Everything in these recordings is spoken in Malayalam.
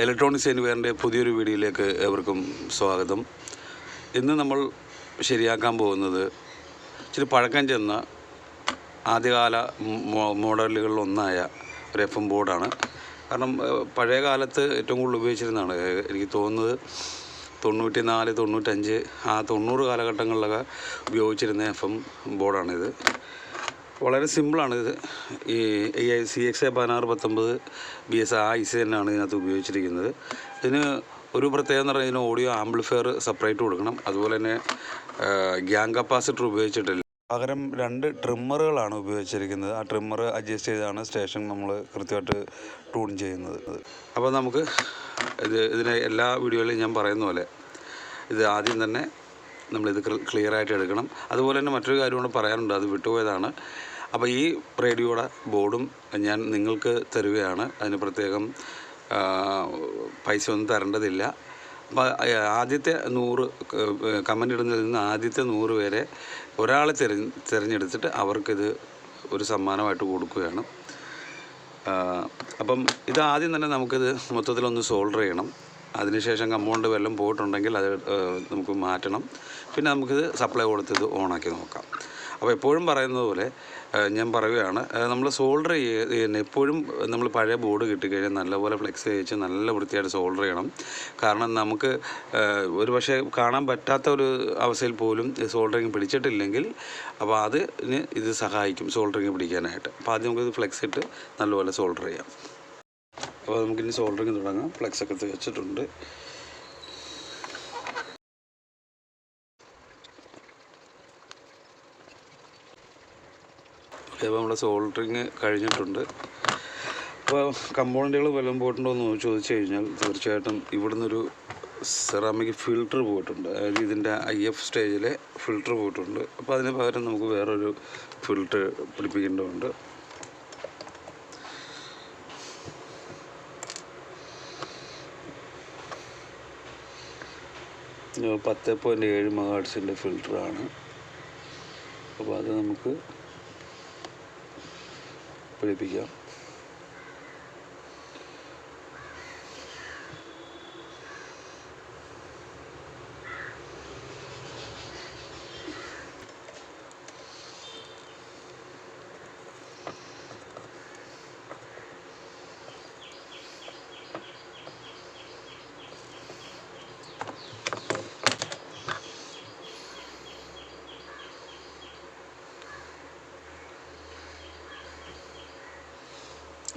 ഇലക്ട്രോണിക്സ് എനിവെയറിൻ്റെ പുതിയൊരു വീഡിയോയിലേക്ക് ഏവർക്കും സ്വാഗതം. ഇന്ന് നമ്മൾ ശരിയാക്കാൻ പോകുന്നത് ഇച്ചിരി പഴക്കം ചെന്ന ആദ്യകാല മോഡലുകളിലൊന്നായ ഒരു FM ബോർഡാണ്. കാരണം പഴയ കാലത്ത് ഏറ്റവും കൂടുതൽ ഉപയോഗിച്ചിരുന്നതാണ്. എനിക്ക് തോന്നുന്നത് 94, 95 ആ 90 കാലഘട്ടങ്ങളിലൊക്കെ ഉപയോഗിച്ചിരുന്ന FM ബോർഡാണിത്. വളരെ സിമ്പിളാണിത്. ഈ CXA 1619 BS ആ IC തന്നെയാണ് ഇതിനകത്ത് ഉപയോഗിച്ചിരിക്കുന്നത്. ഇതിന് ഒരു പ്രത്യേകത എന്ന് പറഞ്ഞാൽ ഇതിന് ഓഡിയോ ആംപ്ലിഫയർ സെപ്പറേറ്റ് കൊടുക്കണം. അതുപോലെ തന്നെ ഗ്യാങ് കപ്പാസിറ്റർ ഉപയോഗിച്ചിട്ടില്ല. പകരം 2 ട്രിമ്മറുകളാണ് ഉപയോഗിച്ചിരിക്കുന്നത്. ആ ട്രിമ്മർ അഡ്ജസ്റ്റ് ചെയ്താണ് സ്റ്റേഷൻ നമ്മൾ കൃത്യമായിട്ട് ട്യൂൺ ചെയ്യുന്നത്. അപ്പോൾ നമുക്ക് ഇതിനെ എല്ലാ വീഡിയോയിലും ഞാൻ പറയുന്ന പോലെ ഇത് ആദ്യം തന്നെ നമ്മളിത് ക്ലിയറായിട്ട് എടുക്കണം. അതുപോലെ തന്നെ മറ്റൊരു കാര്യം കൂടെ പറയാനുണ്ട്, അത് വിട്ടുപോയതാണ്. അപ്പോൾ ഈ റേഡിയോയുടെ ബോർഡും ഞാൻ നിങ്ങൾക്ക് തരുകയാണ്. അതിന് പ്രത്യേകം പൈസ ഒന്നും തരേണ്ടതില്ല. അപ്പോൾ ആദ്യത്തെ 100 കമൻ്റ് ഇടുന്നതിൽ നിന്ന് ആദ്യത്തെ 100 പേരെ ഒരാളെ തിരഞ്ഞെടുത്തിട്ട് അവർക്കിത് ഒരു സമ്മാനമായിട്ട് കൊടുക്കുകയാണ്. അപ്പം ഇത് ആദ്യം തന്നെ നമുക്കിത് മൊത്തത്തിലൊന്ന് സോൾഡർ ചെയ്യണം. അതിനുശേഷം കമ്പൗണ്ട് വല്ലതും പോയിട്ടുണ്ടെങ്കിൽ അത് നമുക്ക് മാറ്റണം. പിന്നെ നമുക്കിത് സപ്ലൈ കൊടുത്തത് ഓണാക്കി നോക്കാം. അപ്പോൾ എപ്പോഴും പറയുന്നത് പോലെ ഞാൻ പറയുകയാണ്, നമ്മൾ സോൾഡർ എപ്പോഴും നമ്മൾ പഴയ ബോർഡ് കിട്ടിക്കഴിഞ്ഞാൽ നല്ലപോലെ ഫ്ലെക്സ് ചെയ്യിച്ച് നല്ല വൃത്തിയായിട്ട് സോൾഡർ ചെയ്യണം. കാരണം നമുക്ക് ഒരു പക്ഷേ കാണാൻ പറ്റാത്ത ഒരു അവസ്ഥയിൽ പോലും സോൾഡറിങ് പിടിച്ചിട്ടില്ലെങ്കിൽ അപ്പോൾ അതിന് ഇത് സഹായിക്കും സോൾഡറിങ് പിടിക്കാനായിട്ട്. അപ്പോൾ ആദ്യം നമുക്കിത് ഫ്ലെക്സ് ഇട്ട് നല്ലപോലെ സോൾഡർ ചെയ്യാം. അപ്പോൾ നമുക്കിനി സോൾഡറിങ് തുടങ്ങാം. ഫ്ലെക്സൊക്കെ വെച്ചിട്ടുണ്ട്. അപ്പോൾ നമ്മുടെ സോൾഡറിങ് കഴിഞ്ഞിട്ടുണ്ട്. അപ്പോൾ കമ്പോണൻറ്റുകൾ വല്ലതും പോയിട്ടുണ്ടോ എന്ന് ചോദിച്ചു കഴിഞ്ഞാൽ തീർച്ചയായിട്ടും ഇവിടുന്നൊരു സെറാമിക് ഫിൽറ്റർ പോയിട്ടുണ്ട്. അതായത് ഇതിൻ്റെ IF സ്റ്റേജിലെ ഫിൽറ്റർ പോയിട്ടുണ്ട്. അപ്പോൾ അതിന് പകരം നമുക്ക് വേറൊരു ഫിൽറ്റർ പിടിപ്പിക്കേണ്ടതുണ്ട്. ഇത് 10.7 MHz ഫിൽറ്ററാണ്. അപ്പോൾ അത് നമുക്ക് പിടിപ്പിക്കാം.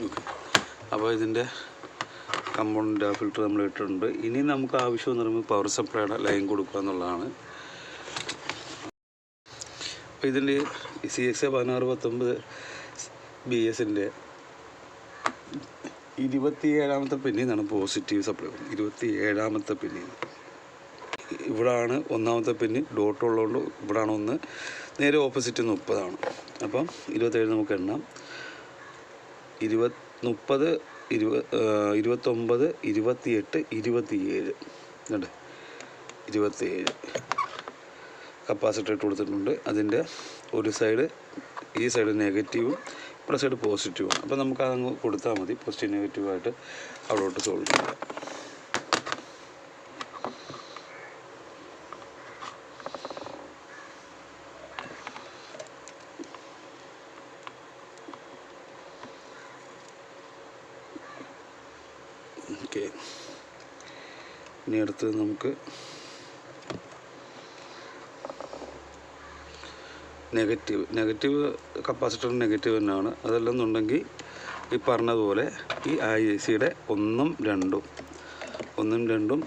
ഓക്കെ, അപ്പോൾ ഇതിൻ്റെ കമ്പോണൻ്റ് ഫിൽറ്റർ നമ്മൾ ഇട്ടിട്ടുണ്ട്. ഇനി നമുക്ക് ആവശ്യമെന്ന് പറയുമ്പോൾ പവർ സപ്ലൈയുടെ ലൈൻ കൊടുക്കുക എന്നുള്ളതാണ്. അപ്പോൾ ഇതിൻ്റെ CXA 1619 BSൻ്റെ 27ാമത്തെ പിന്നിന്നാണ് പോസിറ്റീവ് സപ്ലൈ. 27ാമത്തെ പിന്നിൽ ഇവിടാണ് 1ാമത്തെ പിന്ന് ഡോട്ട് ഉള്ളതുകൊണ്ട് ഇവിടാണ് 1, നേരെ ഓപ്പോസിറ്റ് 30 അപ്പം 27 നമുക്ക് എണ്ണാം. 20, 30, 29, 28, 27 ഉണ്ട്. 27 കപ്പാസിറ്റർ ഇട്ട് കൊടുത്തിട്ടുണ്ട്. അതിൻ്റെ ഒരു സൈഡ്, ഈ സൈഡ് നെഗറ്റീവും ഇപ്പുറ സൈഡ് പോസിറ്റീവും. അപ്പോൾ നമുക്ക് അതങ്ങ് കൊടുത്താൽ മതി. പോസിറ്റീവ് നെഗറ്റീവായിട്ട് അവിടോട്ട് സോൾവ് ചെയ്യാം. ഓക്കെ, ഇനി അടുത്ത് നമുക്ക് നെഗറ്റീവ് കപ്പാസിറ്റർ നെഗറ്റീവ് തന്നെയാണ്. അതല്ലെന്നുണ്ടെങ്കിൽ ഈ പറഞ്ഞതുപോലെ ഈ IC-യുടെ 1ഉം 2ഉം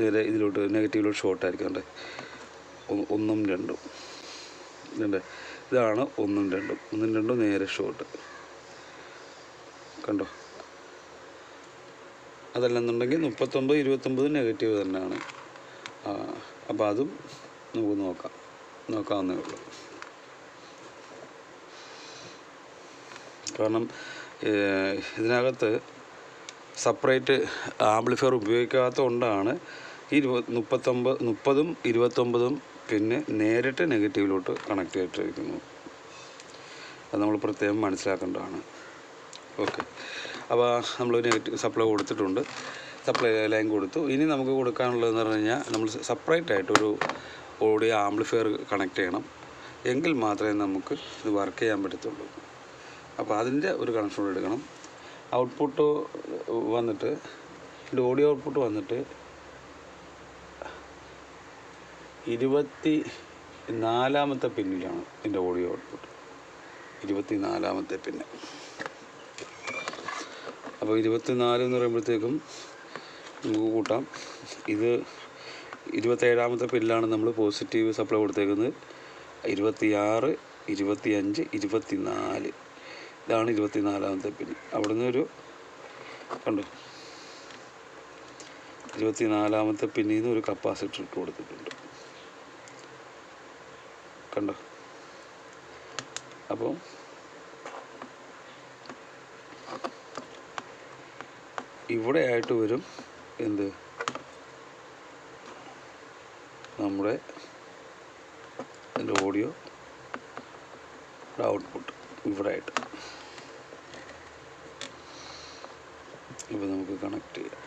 നേരെ ഇതിലോട്ട് നെഗറ്റീവിലോട്ട് ഷോർട്ടായിരിക്കും. കണ്ടേ, 1ഉം 2ഉം ഇതുണ്ട്. ഇതാണ് 1ഉം 2ഉം നേരെ ഷോർട്ട്. കണ്ടോ? അതല്ലെന്നുണ്ടെങ്കിൽ 39, 29 നെഗറ്റീവ് തന്നെയാണ്. അപ്പോൾ അതും നമുക്ക് നോക്കാവുന്നേ ഉള്ളൂ. കാരണം ഇതിനകത്ത് സെപ്പറേറ്റ് ആംപ്ലിഫയർ ഉപയോഗിക്കാത്തത് കൊണ്ടാണ് ഈ 30ഉം 29ഉം പിന്നെ നേരിട്ട് നെഗറ്റീവിലോട്ട് കണക്ട് ചെയ്തിട്ടിരിക്കുന്നു. അത് നമ്മൾ പ്രത്യേകം മനസ്സിലാക്കേണ്ടതാണ്. ഓക്കെ, അപ്പോൾ നമ്മൾ നെഗറ്റീവ് സപ്ലൈ കൊടുത്തിട്ടുണ്ട്, സപ്ലൈ ലൈൻ കൊടുത്തു. ഇനി നമുക്ക് കൊടുക്കാനുള്ളതെന്ന് പറഞ്ഞു കഴിഞ്ഞാൽ നമ്മൾ സെപ്പറേറ്റ് ആയിട്ടൊരു ഓഡിയോ ആംപ്ലിഫയർ കണക്ട് ചെയ്യണം, എങ്കിൽ മാത്രമേ നമുക്ക് ഇത് വർക്ക് ചെയ്യാൻ പറ്റത്തുള്ളൂ. അപ്പോൾ അതിൻ്റെ ഒരു കണക്ഷൻ കൂടെ എടുക്കണം. ഔട്ട്പുട്ട് വന്നിട്ട് ഇതിൻ്റെ ഓഡിയോ ഔട്ട്പുട്ട് വന്നിട്ട് 24ാമത്തെ പിന്നിലാണ് ഇതിൻ്റെ ഓഡിയോ ഔട്ട്പുട്ട്, 24ാമത്തെ പിന്ന്. അപ്പോൾ 24 എന്ന് പറയുമ്പോഴത്തേക്കും നമുക്ക് കൂട്ടാം. ഇത് 27ാമത്തെ പിന്നിലാണ് നമ്മൾ പോസിറ്റീവ് സപ്ലൈ കൊടുത്തേക്കുന്നത്. 26, 25, 24 ഇതാണ് 24ാമത്തെ പിൻ. അവിടെ നിന്ന് ഒരു കണ്ടു 24ാമത്തെ പിന്നിൽ നിന്ന് ഒരു കപ്പാസിറ്റർ ഇട്ട് കൊടുത്തിട്ടുണ്ട്, കണ്ടോ. അപ്പോൾ ഇവിടെ ആയിട്ട് വരും എന്ത്, നമ്മുടെ അതിൻ്റെ ഓഡിയോ ഔട്ട്പുട്ട് ഇവിടെ ആയിട്ട്. ഇപ്പോൾ നമുക്ക് കണക്ട് ചെയ്യാം.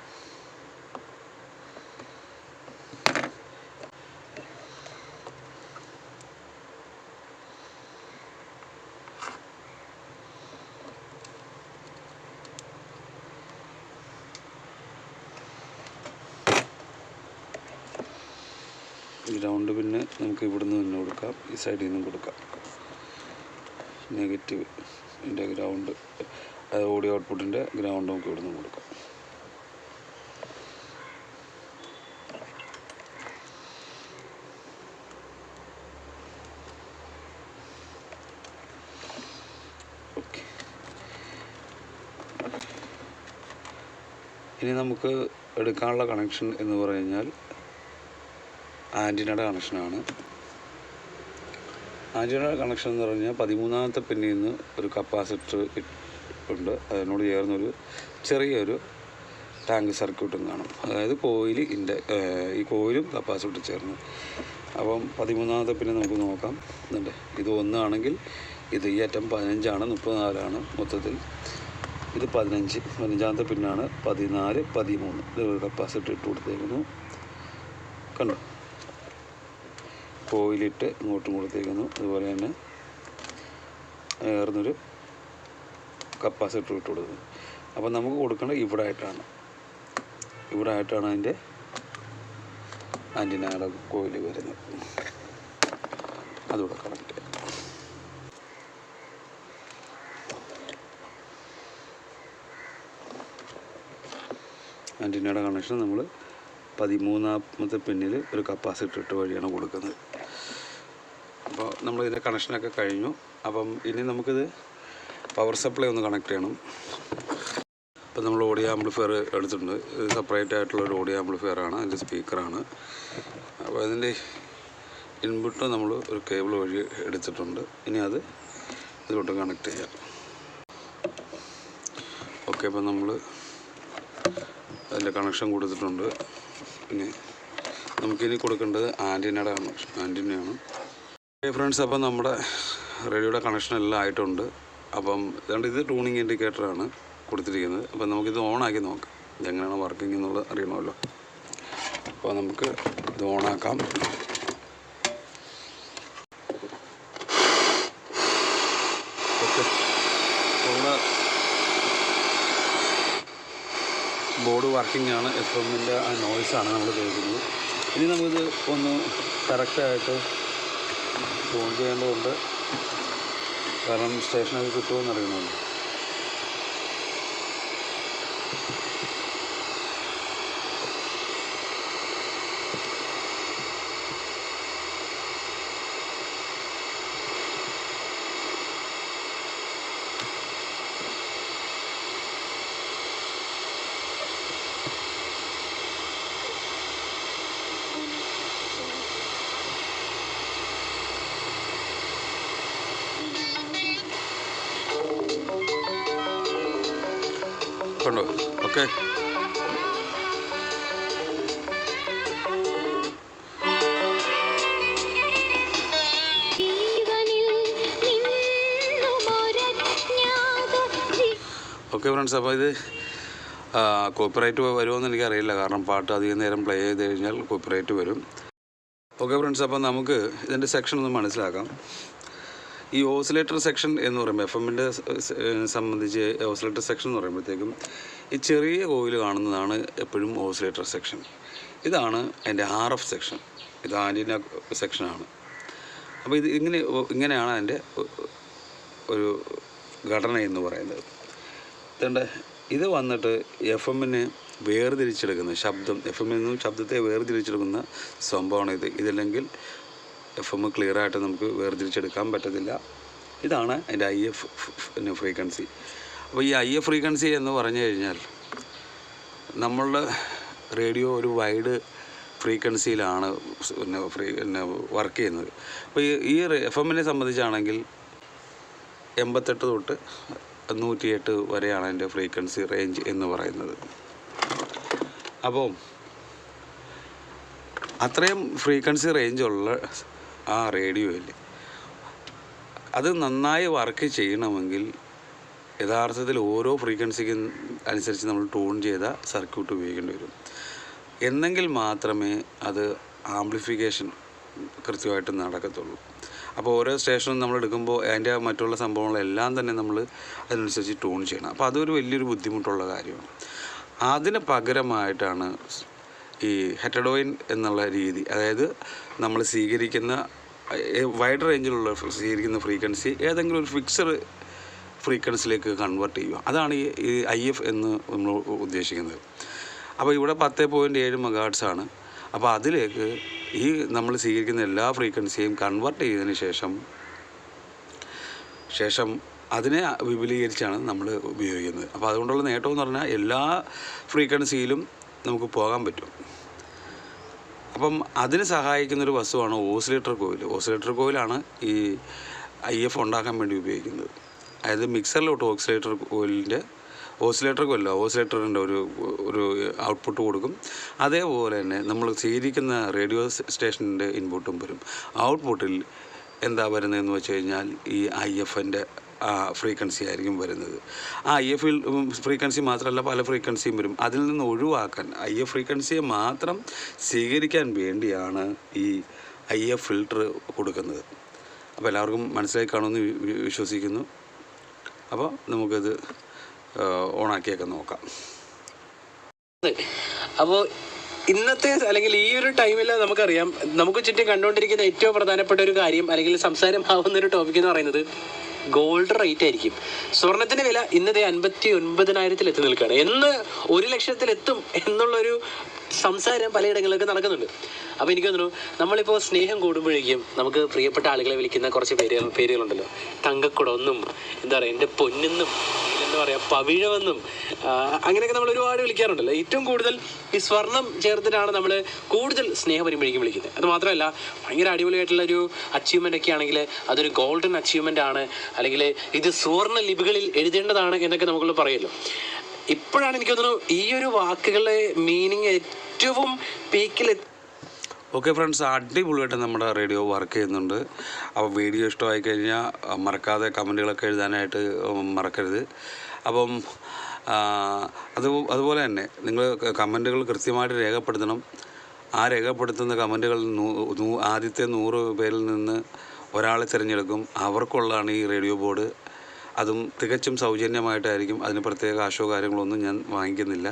ഗ്രൗണ്ട് പിന്നെ നമുക്ക് ഇവിടുന്ന് തന്നെ കൊടുക്കാം, ഈ സൈഡിൽ നിന്നും കൊടുക്കാം. നെഗറ്റീവ് ഇതിൻ്റെ ഗ്രൗണ്ട്, ഓഡിയോ ഔട്ട്പുട്ടിൻ്റെ ഗ്രൗണ്ട് നമുക്ക് ഇവിടുന്ന് കൊടുക്കാം. ഓക്കെ, ഇനി നമുക്ക് എടുക്കാനുള്ള കണക്ഷൻ എന്ന് പറഞ്ഞാൽ ആൻറ്റിനയുടെ കണക്ഷനാണ്. ആൻറ്റിനയുടെ കണക്ഷൻ എന്ന് പറഞ്ഞാൽ 13ാമത്തെ പിന്നിൽ നിന്ന് ഒരു കപ്പാസിറ്റർ ഉണ്ട്, അതിനോട് ചേർന്നൊരു ചെറിയൊരു ടാങ്ക് സർക്യൂട്ടും കാണും. അതായത് ഈ കോയിലും കപ്പാസിറ്റർ ചേർന്ന്. അപ്പം 13ാമത്തെ പിന്നെ നമുക്ക് നോക്കാം. ഇതുണ്ട്, ഇത് 1 ആണെങ്കിൽ ഇത് ഈ അറ്റം 15ആണ്, 34ആണ് മൊത്തത്തിൽ. ഇത് 15ാമത്തെ പിന്നാണ് 14, 13. ഇത് കപ്പാസിറ്റർ ഇട്ട് കൊടുത്തേക്കുന്നു, കണ്ടോ. കോയിലിട്ട് ഇങ്ങോട്ടും കൊടുത്തേക്കുന്നു. അതുപോലെ തന്നെ ഏർന്നൊരു കപ്പാസിറ്റർ ഇട്ട് കൊടുക്കുന്നത്. അപ്പോൾ നമുക്ക് കൊടുക്കേണ്ടത് ഇവിടെ ആയിട്ടാണ് അതിൻ്റെ ആൻറ്റിനയുടെ കോയിൽ വരുന്നത്. അതുകൂടെ കണക്ട് ചെയ്യാം. ആൻറ്റിനയുടെ കണക്ഷൻ നമ്മൾ 13ാമത്തെ പിന്നിൽ ഒരു കപ്പാസിറ്റർ ഇട്ട് വഴിയാണ് കൊടുക്കുന്നത്. അപ്പോൾ നമ്മളിതിൻ്റെ കണക്ഷനൊക്കെ കഴിഞ്ഞു. അപ്പം ഇനി നമുക്കിത് പവർ സപ്ലൈ ഒന്ന് കണക്ട് ചെയ്യണം. അപ്പോൾ നമ്മൾ ഓഡിയോ ആംപ്ലിഫയർ എടുത്തിട്ടുണ്ട്. ഇത് സെപ്പറേറ്റ് ആയിട്ടുള്ളൊരു ഓഡിയോ ആംപ്ലിഫയറാണ്, അതിൻ്റെ സ്പീക്കറാണ്. അപ്പോൾ അതിൻ്റെ ഇൻപുട്ട് നമ്മൾ ഒരു കേബിൾ വഴി എടുത്തിട്ടുണ്ട്. ഇനി അത് ഇതിലോട്ട് കണക്ട് ചെയ്യാം. ഓക്കെ, അപ്പോൾ നമ്മൾ അതിൻ്റെ കണക്ഷൻ കൊടുത്തിട്ടുണ്ട്. പിന്നെ നമുക്കിനി കൊടുക്കേണ്ടത് ആൻറ്റിനയുടെ ആൻറ്റിനയാണ്. ഓക്കെ ഫ്രണ്ട്സ്, അപ്പം നമ്മുടെ റേഡിയോയുടെ കണക്ഷൻ എല്ലാം ആയിട്ടുണ്ട്. അപ്പം ഇത് ട്യൂണിങ് ഇൻഡിക്കേറ്ററാണ് കൊടുത്തിരിക്കുന്നത്. അപ്പം നമുക്കിത് ഓണാക്കി നോക്കാം, ഇതെങ്ങനെയാണ് വർക്കിംഗ് എന്നുള്ളത് അറിയണമല്ലോ. അപ്പോൾ നമുക്ക് ഇത് ഓണാക്കാം. ഓക്കെ, നമ്മുടെ ബോർഡ് വർക്കിംഗ് ആണ്. FM-ൻ്റെ ആ നോയ്സാണ് നമ്മൾ കേൾക്കുന്നത്. ഇനി നമുക്കിത് ഒന്ന് കറക്റ്റായിട്ട് ഓൺ ചെയ്യേണ്ടതുണ്ട്, കാരണം സ്റ്റേഷനൊക്കെ കിട്ടുമെന്ന് അറിയണമല്ലോ. കണ്ടോ? ഓക്കെ, ഓക്കെ ഫ്രണ്ട്സ്, അപ്പോൾ ഇത് കോപ്പിറൈറ്റ് വരുമോയെന്ന് എനിക്കറിയില്ല, കാരണം പാട്ട് അധികം നേരം പ്ലേ ചെയ്ത് കഴിഞ്ഞാൽ കോപ്പിറൈറ്റ് വരും. ഓക്കെ ഫ്രണ്ട്സ്, അപ്പോൾ നമുക്ക് ഇതിൻ്റെ സെക്ഷൻ ഒന്ന് മനസ്സിലാക്കാം. ഈ ഓസിലേറ്റർ സെക്ഷൻ എന്ന് പറയുമ്പോൾ FM-ൻ്റെ സംബന്ധിച്ച് ഓസിലേറ്റർ സെക്ഷൻ എന്ന് പറയുമ്പോഴത്തേക്കും ഈ ചെറിയ കോയിൽ കാണുന്നതാണ് എപ്പോഴും ഓസിലേറ്റർ സെക്ഷൻ. ഇതാണ് അതിൻ്റെ RF സെക്ഷൻ, ഇത് ആൻറ്റിന സെക്ഷനാണ്. അപ്പോൾ ഇത് ഇങ്ങനെയാണ് അതിൻ്റെ ഒരു ഘടന എന്ന് പറയുന്നത്. ഇത് വന്നിട്ട് FM-നെ വേർതിരിച്ചെടുക്കുന്ന FM-ൽ നിന്നും ശബ്ദത്തെ വേർതിരിച്ചെടുക്കുന്ന സംഭവമാണ് ഇതില്ലെങ്കിൽ FM ക്ലിയറായിട്ട് നമുക്ക് വേർതിരിച്ചെടുക്കാൻ പറ്റത്തില്ല. ഇതാണ് അതിൻ്റെ IF ഫ്രീക്വൻസി. അപ്പോൾ ഈ IF ഫ്രീക്വൻസി എന്ന് പറഞ്ഞു കഴിഞ്ഞാൽ നമ്മളുടെ റേഡിയോ ഒരു വൈഡ് ഫ്രീക്വൻസിയിലാണ് വർക്ക് ചെയ്യുന്നത്. അപ്പോൾ ഈ FM-നെ സംബന്ധിച്ചാണെങ്കിൽ 88 തൊട്ട് 108 വരെയാണ് അതിൻ്റെ ഫ്രീക്വൻസി റേഞ്ച് എന്ന് പറയുന്നത്. അപ്പോൾ അത്രയും ഫ്രീക്വൻസി റേഞ്ചുള്ള ആ റേഡിയോയിൽ അത് നന്നായി വർക്ക് ചെയ്യണമെങ്കിൽ യഥാർത്ഥത്തിൽ ഓരോ ഫ്രീക്വൻസിക്കും അനുസരിച്ച് നമ്മൾ ട്യൂൺ ചെയ്ത സർക്യൂട്ട് ഉപയോഗിക്കേണ്ടി വരും. എന്നെങ്കിൽ മാത്രമേ അത് ആംപ്ലിഫിക്കേഷൻ കൃത്യമായിട്ട് നടക്കത്തുള്ളൂ. അപ്പോൾ ഓരോ സ്റ്റേഷനും നമ്മൾ എടുക്കുമ്പോൾ അതിൻ്റെ മറ്റുള്ള സംഭവങ്ങളെല്ലാം തന്നെ നമ്മൾ അതിനനുസരിച്ച് ട്യൂൺ ചെയ്യണം. അപ്പോൾ അതൊരു വലിയൊരു ബുദ്ധിമുട്ടുള്ള കാര്യമാണ്. അതിന് പകരമായിട്ടാണ് ഈ ഹെറ്റഡോയിൻ എന്നുള്ള രീതി, അതായത് നമ്മൾ സ്വീകരിക്കുന്ന വൈഡ് റേഞ്ചിലുള്ള സ്വീകരിക്കുന്ന ഫ്രീക്വൻസി ഏതെങ്കിലും ഒരു ഫിക്സഡ് ഫ്രീക്വൻസിയിലേക്ക് കൺവേർട്ട് ചെയ്യുക. അതാണ് ഈ IF എന്ന് നമ്മൾ ഉദ്ദേശിക്കുന്നത്. അപ്പോൾ ഇവിടെ 10.7 MHz ആണ്. അപ്പോൾ അതിലേക്ക് ഈ നമ്മൾ സ്വീകരിക്കുന്ന എല്ലാ ഫ്രീക്വൻസിയും കൺവേർട്ട് ചെയ്തതിന് ശേഷം അതിനെ വിപുലീകരിച്ചാണ് നമ്മൾ ഉപയോഗിക്കുന്നത്. അപ്പോൾ അതുകൊണ്ടുള്ള നേട്ടം എന്ന് പറഞ്ഞാൽ എല്ലാ ഫ്രീക്വൻസിയിലും നമുക്ക് പോകാൻ പറ്റും. അപ്പം അതിന് സഹായിക്കുന്നൊരു വസ്തുവാണ് ഓസിലേറ്റർ കോയിൽ. ഓസിലേറ്റർ കോയിലാണ് ഈ IF ഉണ്ടാക്കാൻ വേണ്ടി ഉപയോഗിക്കുന്നത്. അതായത് മിക്സറിലോട്ട് ഓസിലേറ്ററിൻ്റെ ഒരു ഔട്ട്പുട്ട് കൊടുക്കും. അതേപോലെ തന്നെ നമ്മൾ സ്വീകരിക്കുന്ന റേഡിയോ സ്റ്റേഷൻ്റെ ഇൻപുട്ടും വരും. ഔട്ട്പുട്ടിൽ എന്താ വരുന്നതെന്ന് വെച്ച് കഴിഞ്ഞാൽ ഈ IF-ൻ്റെ ഫ്രീക്വൻസി ആയിരിക്കും വരുന്നത്. ആ IF ഫ്രീക്വൻസി മാത്രമല്ല പല ഫ്രീക്വൻസിയും വരും. അതിൽ നിന്ന് ഒഴിവാക്കാൻ IF ഫ്രീക്വൻസിയെ മാത്രം സ്വീകരിക്കാൻ വേണ്ടിയാണ് ഈ IF ഫിൽട്ടർ കൊടുക്കുന്നത്. അപ്പോൾ എല്ലാവർക്കും മനസ്സിലായി കാണുമെന്ന് വിശ്വസിക്കുന്നു. അപ്പോൾ നമുക്കത് ഓണാക്കിയൊക്കെ നോക്കാം. അപ്പോൾ ഇന്നത്തെ അല്ലെങ്കിൽ ഈ ഒരു ടൈമിൽ നമുക്കറിയാം, നമുക്ക് ചുറ്റും കണ്ടുകൊണ്ടിരിക്കുന്ന ഏറ്റവും പ്രധാനപ്പെട്ട ഒരു കാര്യം അല്ലെങ്കിൽ സംസാരമാവുന്ന ഒരു ടോപ്പിക് എന്ന് പറയുന്നത് ഗോൾഡ് റേറ്റ് ആയിരിക്കും. സ്വർണത്തിന്റെ വില ഇന്നത്തെ 59,000 എത്തി നിൽക്കുകയാണ്. എന്ന് 1,00,000 എത്തും എന്നുള്ളൊരു സംസാരം പലയിടങ്ങളിലൊക്കെ നടക്കുന്നുണ്ട്. അപ്പോൾ എനിക്ക് തോന്നുന്നു നമ്മളിപ്പോൾ സ്നേഹം കൂടുമ്പോഴേക്കും നമുക്ക് പ്രിയപ്പെട്ട ആളുകളെ വിളിക്കുന്ന കുറച്ച് പേരുകളുണ്ടല്ലോ. തങ്കക്കുടമെന്നും എന്താ പറയുക, എൻ്റെ പൊന്നെന്നും, എന്താ പറയുക, പവിഴമെന്നും, അങ്ങനെയൊക്കെ നമ്മൾ ഒരുപാട് വിളിക്കാറുണ്ടല്ലോ. ഏറ്റവും കൂടുതൽ ഈ സ്വർണം ചേർത്തിട്ടാണ് നമ്മൾ കൂടുതൽ സ്നേഹപരിമഴിക്കും വിളിക്കുന്നത്. അത് മാത്രമല്ല, ഭയങ്കര അടിപൊളിയായിട്ടുള്ള ഒരു അച്ചീവ്മെൻ്റ് ഒക്കെ ആണെങ്കിൽ അതൊരു ഗോൾഡൻ അച്ചീവ്മെൻ്റ് ആണ്, അല്ലെങ്കിൽ ഇത് സുവർണ്ണ ലിപികളിൽ എഴുതേണ്ടതാണ് എന്നൊക്കെ നമുക്കുള്ള പറയുമല്ലോ. ഇപ്പോഴാണ് എനിക്ക് തോന്നുന്നു ഈ ഒരു വാക്കുകളുടെ മീനിങ് ഏറ്റവും പീക്കിൽ. ഓക്കെ ഫ്രണ്ട്സ്, അടിപൊളിയായിട്ട് നമ്മുടെ റേഡിയോ വർക്ക് ചെയ്യുന്നുണ്ട്. അപ്പോൾ വീഡിയോ ഇഷ്ടമായി കഴിഞ്ഞാൽ മറക്കാതെ കമൻറ്റുകളൊക്കെ എഴുതാനായിട്ട് മറക്കരുത്. അപ്പം അതുപോലെ തന്നെ നിങ്ങൾ കമൻറ്റുകൾ കൃത്യമായിട്ട് രേഖപ്പെടുത്തണം. ആ രേഖപ്പെടുത്തുന്ന കമൻറ്റുകൾ ആദ്യത്തെ 100 പേരിൽ നിന്ന് ഒരാളെ തിരഞ്ഞെടുക്കും. അവർക്കുള്ളതാണ് ഈ റേഡിയോ ബോർഡ്. അതും തികച്ചും സൗജന്യമായിട്ടായിരിക്കും. അതിന് പ്രത്യേക കാശോ കാര്യങ്ങളൊന്നും ഞാൻ വാങ്ങിക്കുന്നില്ല.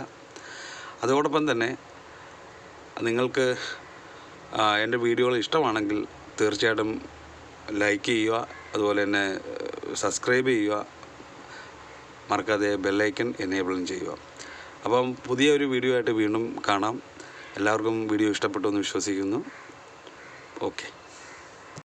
അതോടൊപ്പം തന്നെ നിങ്ങൾക്ക് എൻ്റെ വീഡിയോകൾ ഇഷ്ടമാണെങ്കിൽ തീർച്ചയായിട്ടും ലൈക്ക് ചെയ്യുക, അതുപോലെ തന്നെ സബ്സ്ക്രൈബ് ചെയ്യുക, മറക്കാതെ ബെല്ലൈക്കൺ എനേബിളും ചെയ്യുക. അപ്പം പുതിയൊരു വീഡിയോ ആയിട്ട് വീണ്ടും കാണാം. എല്ലാവർക്കും വീഡിയോ ഇഷ്ടപ്പെട്ടു എന്ന് വിശ്വസിക്കുന്നു. ഓക്കെ.